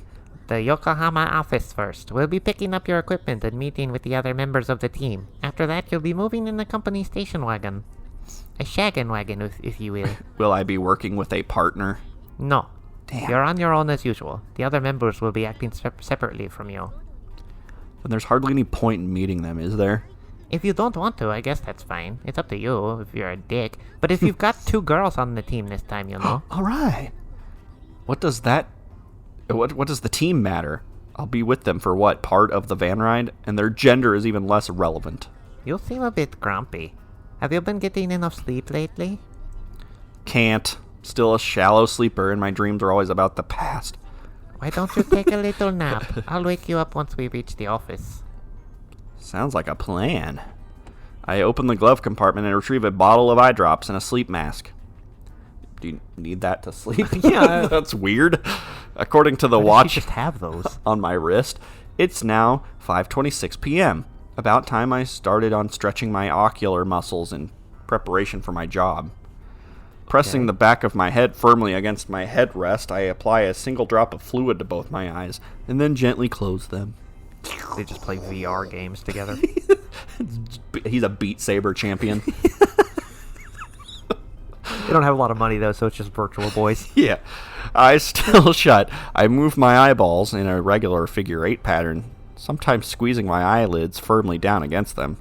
The Yokohama office first. We'll be picking up your equipment and meeting with the other members of the team. After that, you'll be moving in the company station wagon. A shaggin' wagon, if you will. Will I be working with a partner? No. Damn. You're on your own as usual. The other members will be acting separately from you. And there's hardly any point in meeting them, is there? If you don't want to, I guess that's fine. It's up to you if you're a dick. But if you've got 2 girls on the team this time, you know. All right. What does that... What does the team matter? I'll be with them for what? Part of the van ride? And their gender is even less relevant. You seem a bit grumpy. Have you been getting enough sleep lately? Can't. Still a shallow sleeper, and my dreams are always about the past. Why don't you take a little nap? I'll wake you up once we reach the office. Sounds like a plan. I open the glove compartment and retrieve a bottle of eye drops and a sleep mask. Do you need that to sleep? Yeah. That's weird. According to the Why does watch she just have those? on my wrist, it's now 5:26 p.m. About time I started on stretching my ocular muscles in preparation for my job. Pressing the back of my head firmly against my headrest, I apply a single drop of fluid to both my eyes, and then gently close them. They just play VR games together. He's a Beat Saber champion. They don't have a lot of money, though, so it's just virtual boys. Yeah. Eyes still shut. I move my eyeballs in a regular figure 8 pattern, sometimes squeezing my eyelids firmly down against them.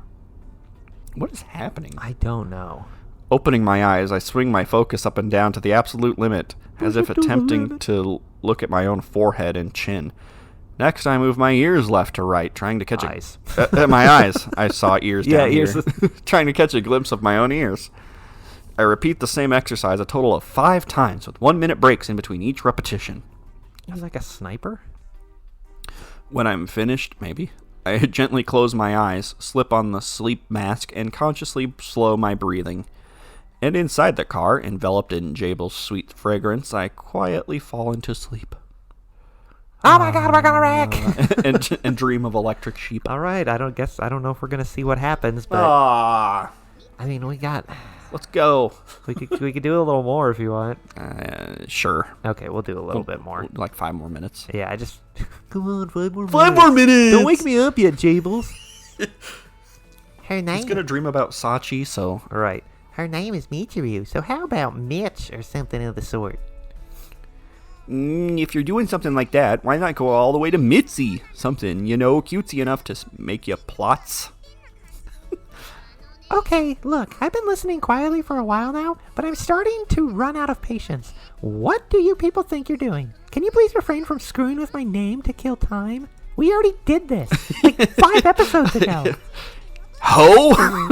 What is happening? I don't know. Opening my eyes, I swing my focus up and down to the absolute limit, as if attempting to look at my own forehead and chin. Next, I move my ears left to right, trying to catch Eyes. my eyes. I saw ears down ears. here. Trying to catch a glimpse of my own ears. I repeat the same exercise a total of 5 times, with 1-minute breaks in between each repetition. He's like a sniper? When I'm finished, maybe, I gently close my eyes, slip on the sleep mask, and consciously slow my breathing. And inside the car, enveloped in Jabel's sweet fragrance, I quietly fall into sleep. Oh my god, we're gonna wreck! and dream of electric sheep. All right, I don't know if we're going to see what happens, but... Ah, I mean, let's go. We could do a little more if you want. Sure. Okay, we'll do a little bit more. Like 5 more minutes. Yeah, I just... Come on, 5 more minutes. 5 more minutes! Don't wake me up yet, Jables. her name... He's gonna dream about Sachi, so... All right. Her name is Michiru, so how about Mitch or something of the sort? If you're doing something like that, why not go all the way to Mitzi? Something, cutesy enough to make you plots. Okay, look, I've been listening quietly for a while now, but I'm starting to run out of patience. What do you people think you're doing? Can you please refrain from screwing with my name to kill time? We already did this, like 5 episodes ago. Ho!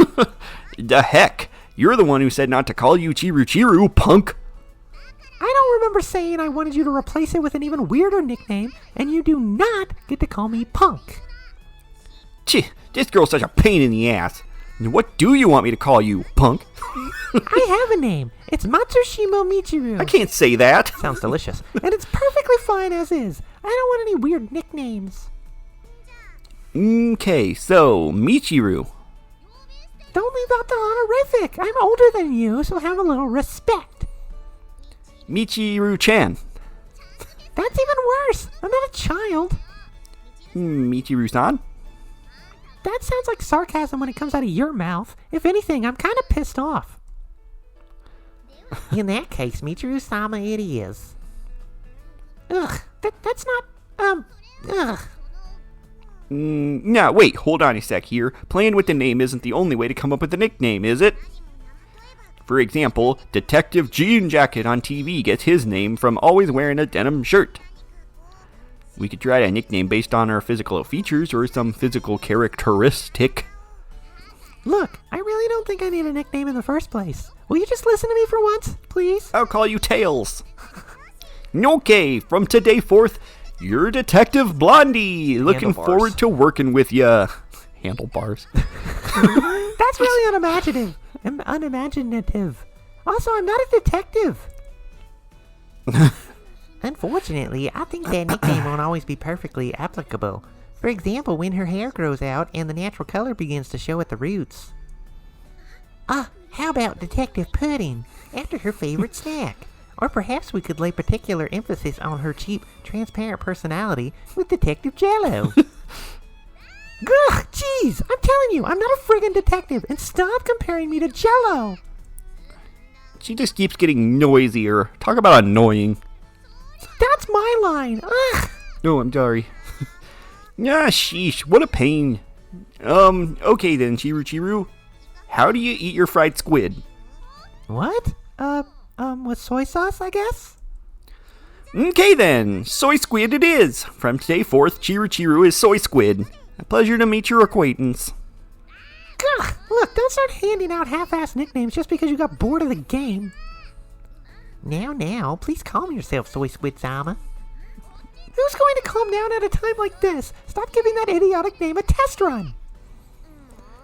The heck? You're the one who said not to call you Chiru, punk! I don't remember saying I wanted you to replace it with an even weirder nickname, and you do not get to call me Punk. Chih, this girl's such a pain in the ass. What do you want me to call you, punk? I have a name. It's Matsushima Michiru. I can't say that. Sounds delicious. And it's perfectly fine as is. I don't want any weird nicknames. Okay, so, Michiru. Don't leave out the honorific. I'm older than you, so have a little respect. Michiru-chan. That's even worse. I'm not a child. Michiru-san? That sounds like sarcasm when it comes out of your mouth. If anything, I'm kind of pissed off. In that case, Michiru-sama it is. Ugh, that's not, ugh. Now, wait, hold on a sec here. Playing with the name isn't the only way to come up with a nickname, is it? For example, Detective Jean Jacket on TV gets his name from always wearing a denim shirt. We could try a nickname based on our physical features or some physical characteristic. Look, I really don't think I need a nickname in the first place. Will you just listen to me for once, please? I'll call you Tails. Okay, from today forth, you're Detective Blondie. Looking Handlebars. forward to working with ya. Handlebars. That's really unimaginative. Also, I'm not a detective. Unfortunately, I think that nickname won't always be perfectly applicable. For example, when her hair grows out and the natural color begins to show at the roots. How about Detective Pudding, after her favorite snack? Or perhaps we could lay particular emphasis on her cheap, transparent personality with Detective Jello. Gah, jeez, I'm telling you, I'm not a friggin' detective, and stop comparing me to Jello. She just keeps getting noisier. Talk about annoying. That's my line. Ugh. No, I'm sorry. Ah, sheesh, what a pain. Okay then, Chiru. How do you eat your fried squid? What? With soy sauce, I guess? Okay then, soy squid it is. From today forth, Chiru is soy squid. A pleasure to meet your acquaintance. Ugh, look, don't start handing out half-assed nicknames just because you got bored of the game. Now, please calm yourself, Soy Squid-sama. Who's going to calm down at a time like this? Stop giving that idiotic name a test run.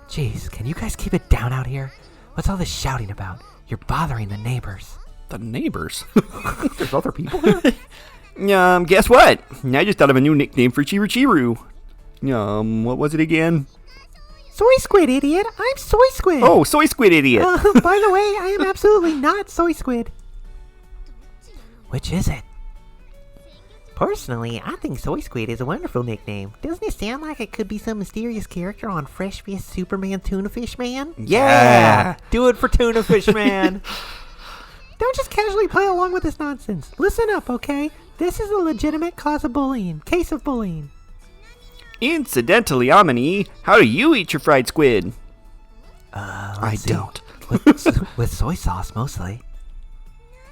Jeez, can you guys keep it down out here? What's all this shouting about? You're bothering the neighbors. The neighbors? There's other people here? Guess what? I just thought of a new nickname for Chiru. What was it again? Soy Squid, idiot! I'm Soy Squid! Oh, Soy Squid, idiot! By the way, I am absolutely not Soy Squid. Which is it? Personally, I think Soy Squid is a wonderful nickname. Doesn't it sound like it could be some mysterious character on Fresh Fish Superman Tuna Fish Man? Yeah! Do it for Tuna Fish Man! Don't just casually play along with this nonsense. Listen up, okay? This is a legitimate case of bullying. Incidentally, Amini, how do you eat your fried squid? I don't. with soy sauce, mostly.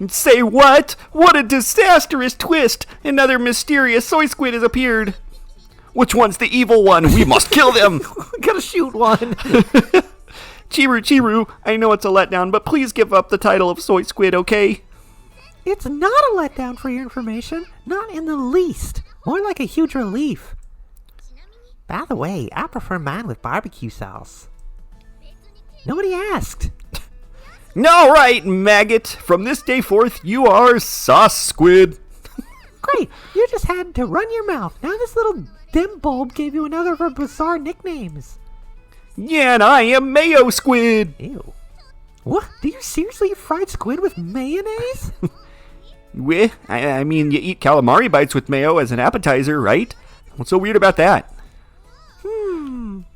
Say what? What a disastrous twist! Another mysterious soy squid has appeared. Which one's the evil one? We must kill them! We gotta shoot one! Chiru, I know it's a letdown, but please give up the title of soy squid, okay? It's not a letdown for your information. Not in the least. More like a huge relief. By the way, I prefer mine with barbecue sauce. Nobody asked. All right, maggot. From this day forth, you are Sauce Squid. Great. You just had to run your mouth. Now this little dim bulb gave you another of our bizarre nicknames. Yeah, and I am Mayo Squid. Ew. What? Do you seriously eat fried squid with mayonnaise? I mean, you eat calamari bites with mayo as an appetizer, right? What's so weird about that?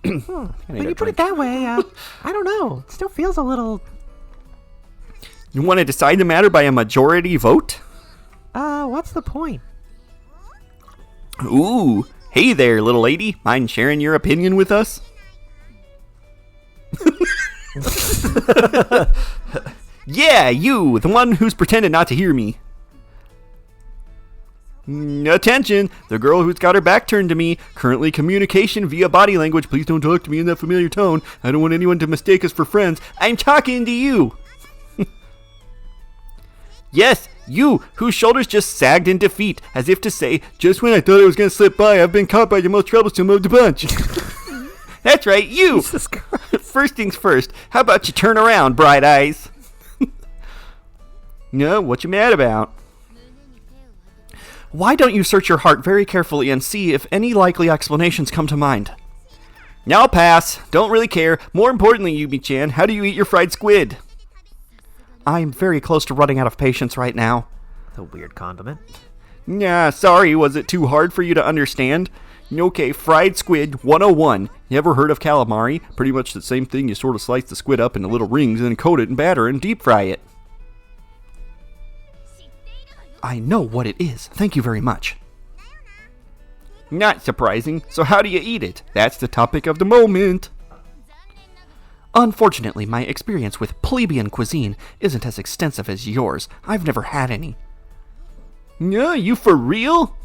When you put it that way, I don't know. It still feels a little... You want to decide the matter by a majority vote? What's the point? Ooh, hey there, little lady. Mind sharing your opinion with us? Yeah, you, the one who's pretended not to hear me. Attention, the girl who's got her back turned to me. Currently communication via body language. Please don't talk to me in that familiar tone. I don't want anyone to mistake us for friends. I'm talking to you. Yes, you, whose shoulders just sagged in defeat, as if to say, just when I thought I was going to slip by, I've been caught by the most troublesome of the bunch. That's right, you. Jesus Christ. First things first, how about you turn around, bright eyes? No, what you mad about? Why don't you search your heart very carefully and see if any likely explanations come to mind? Now pass. Don't really care. More importantly, Yubi-chan, how do you eat your fried squid? I'm very close to running out of patience right now. That's a weird condiment. Yeah, sorry, was it too hard for you to understand? Okay, fried squid 101. You ever heard of calamari? Pretty much the same thing. You sort of slice the squid up into little rings and coat it in batter and deep fry it. I know what it is. Thank you very much. Not surprising. So how do you eat it? That's the topic of the moment. Unfortunately, my experience with plebeian cuisine isn't as extensive as yours. I've never had any. Yeah, you for real?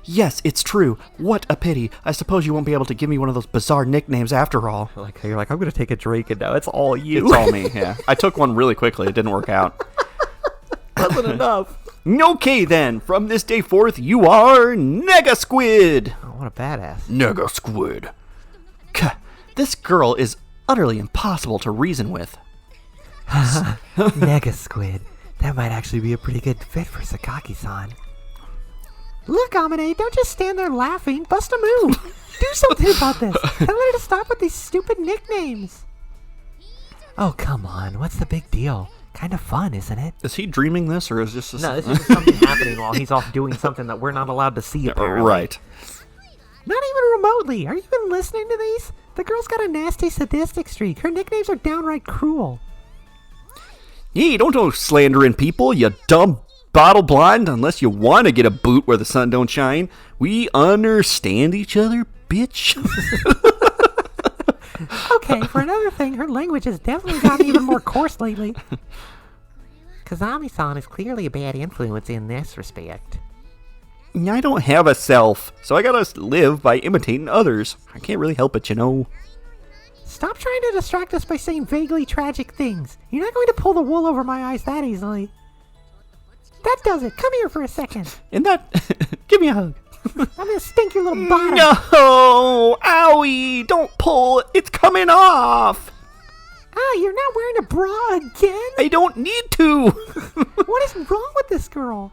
Yes, it's true. What a pity. I suppose you won't be able to give me one of those bizarre nicknames after all. You're like, I'm going to take a drink, and now it's all you. It's all me, yeah. I took one really quickly. It didn't work out. Wasn't enough. Okay, then. From this day forth, you are Nega Squid. Oh, what a badass. Nega Squid. This girl is utterly impossible to reason with. Nega Squid. That might actually be a pretty good fit for Sakaki-san. Look, Amine, don't just stand there laughing. Bust a move. Do something about this. Tell her to stop with these stupid nicknames. Oh, come on. What's the big deal? Kind of fun, isn't it? Is he dreaming this, or is this... No, this is just something happening while he's off doing something that we're not allowed to see, apparently. Right. Not even remotely. Are you even listening to these? The girl's got a nasty sadistic streak. Her nicknames are downright cruel. Hey, don't go slandering people, you dumb bottle blind, unless you want to get a boot where the sun don't shine. We understand each other, bitch. Okay, for another thing, her language has definitely gotten even more coarse lately. Kazami-san is clearly a bad influence in this respect. I don't have a self, so I gotta live by imitating others. I can't really help it, you know. Stop trying to distract us by saying vaguely tragic things. You're not going to pull the wool over my eyes that easily. That does it. Come here for a second. And that... give me a hug. I'm gonna stink your little bottom. No! Owie! Don't pull! It's coming off! Ah, you're not wearing a bra again? I don't need to! What is wrong with this girl?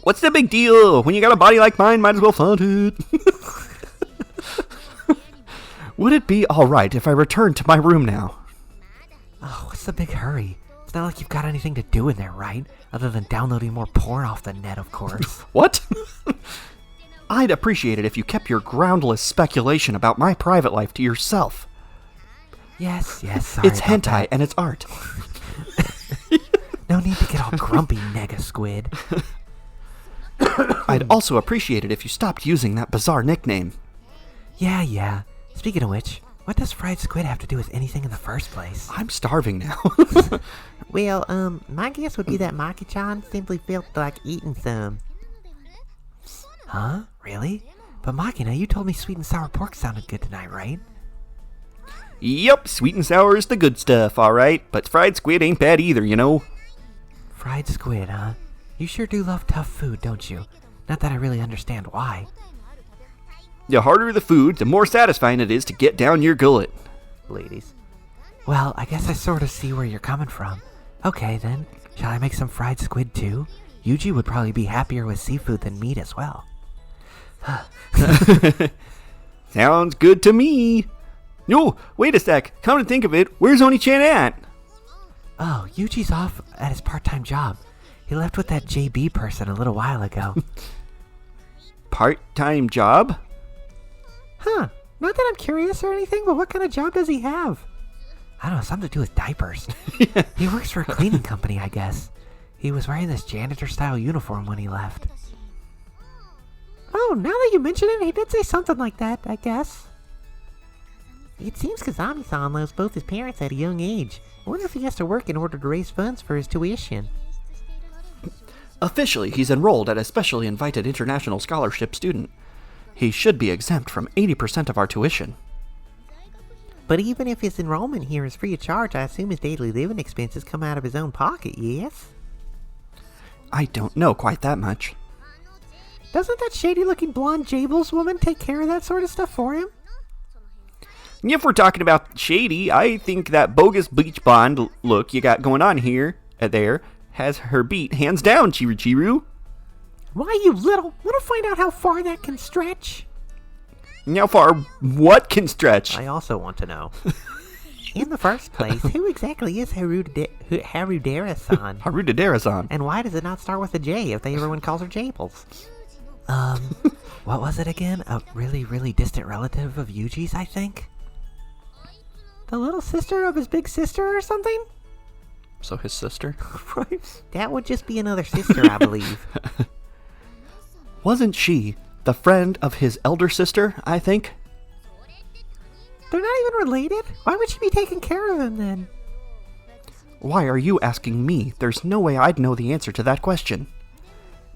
What's the big deal? When you got a body like mine, might as well flaunt it. Would it be alright if I returned to my room now? Oh, what's the big hurry? It's not like you've got anything to do in there, right? Other than downloading more porn off the net, of course. What? I'd appreciate it if you kept your groundless speculation about my private life to yourself. Yes, sorry. It's hentai that. and it's art. No need to get all grumpy, nega squid. I'd also appreciate it if you stopped using that bizarre nickname. Yeah. Speaking of which, what does fried squid have to do with anything in the first place? I'm starving now. Well, my guess would be that Maki-chan simply felt like eating some. Huh? Really? But Makina, you told me sweet and sour pork sounded good tonight, right? Yup, sweet and sour is the good stuff, alright. But fried squid ain't bad either, you know. Fried squid, huh? You sure do love tough food, don't you? Not that I really understand why. The harder the food, the more satisfying it is to get down your gullet. Ladies. Well, I guess I sort of see where you're coming from. Okay, then. Shall I make some fried squid, too? Yuuji would probably be happier with seafood than meat as well. Sounds good to me. No, wait a sec. Come to think of it, where's Oni-chan at? Oh, Yuji's off at his part-time job. He left with that JB person a little while ago. Part-time job? Huh. Not that I'm curious or anything, but what kind of job does he have? I don't know, something to do with diapers. He works for a cleaning company, I guess. He was wearing this janitor-style uniform when he left. Oh, now that you mention it, he did say something like that, I guess. It seems Kazami-san lost both his parents at a young age. I wonder if he has to work in order to raise funds for his tuition. Officially, he's enrolled at a specially invited international scholarship student. He should be exempt from 80% of our tuition. But even if his enrollment here is free of charge, I assume his daily living expenses come out of his own pocket, yes? I don't know quite that much. Doesn't that shady-looking blonde Jables woman take care of that sort of stuff for him? If we're talking about shady, I think that bogus bleach blonde look you got going on here, there, has her beat hands down, Chiru. Why, you little... Want to find out how far that can stretch? How far what can stretch? I also want to know. In the first place, who exactly is Harudera-san? Harudera-san. And why does it not start with a J if everyone calls her Jables? What was it again? A really, really distant relative of Yuji's, I think? The little sister of his big sister or something? So his sister? Right. That would just be another sister, I believe. Wasn't she the friend of his elder sister, I think? They're not even related? Why would she be taking care of him then? Why are you asking me? There's no way I'd know the answer to that question.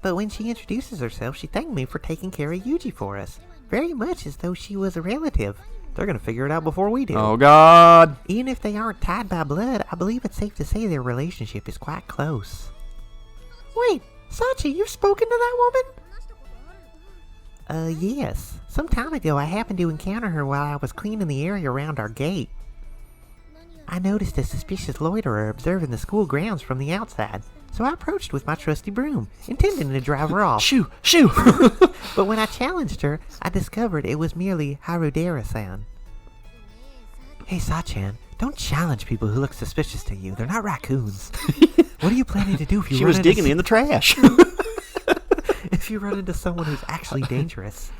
But when she introduces herself, she thanked me for taking care of Yuuji for us. Very much as though she was a relative. They're gonna figure it out before we do. Oh, God. Even if they aren't tied by blood, I believe it's safe to say their relationship is quite close. Wait, Sachi, you've spoken to that woman? Yes. Some time ago, I happened to encounter her while I was cleaning the area around our gate. I noticed a suspicious loiterer observing the school grounds from the outside, so I approached with my trusty broom, intending to drive her off. Shoo! Shoo! But when I challenged her, I discovered it was merely Harudera-san. Hey, Sachan, don't challenge people who look suspicious to you. They're not raccoons. What are you planning to do if you She was digging in the trash. If you run into someone who's actually dangerous?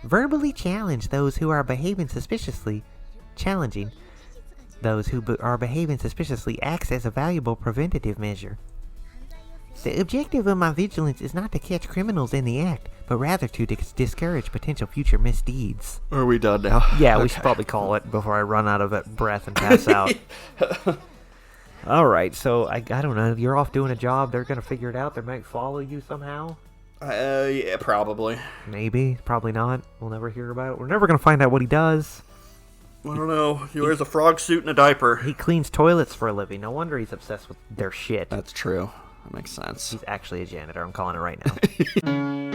Verbally challenge those who are behaving suspiciously. Challenging. those who are behaving suspiciously acts as a valuable preventative measure. The objective of my vigilance is not to catch criminals in the act, but rather to discourage potential future misdeeds. Are we done now? Yeah, we should probably call it before I run out of breath and pass out. All right, so I don't know. You're off doing a job. They're going to figure it out. They might follow you somehow. Yeah, probably. Maybe. Probably not. We'll never hear about it. We're never going to find out what he does. I don't know. He wears a frog suit and a diaper. He cleans toilets for a living. No wonder he's obsessed with their shit. That's true. That makes sense. He's actually a janitor. I'm calling it right now.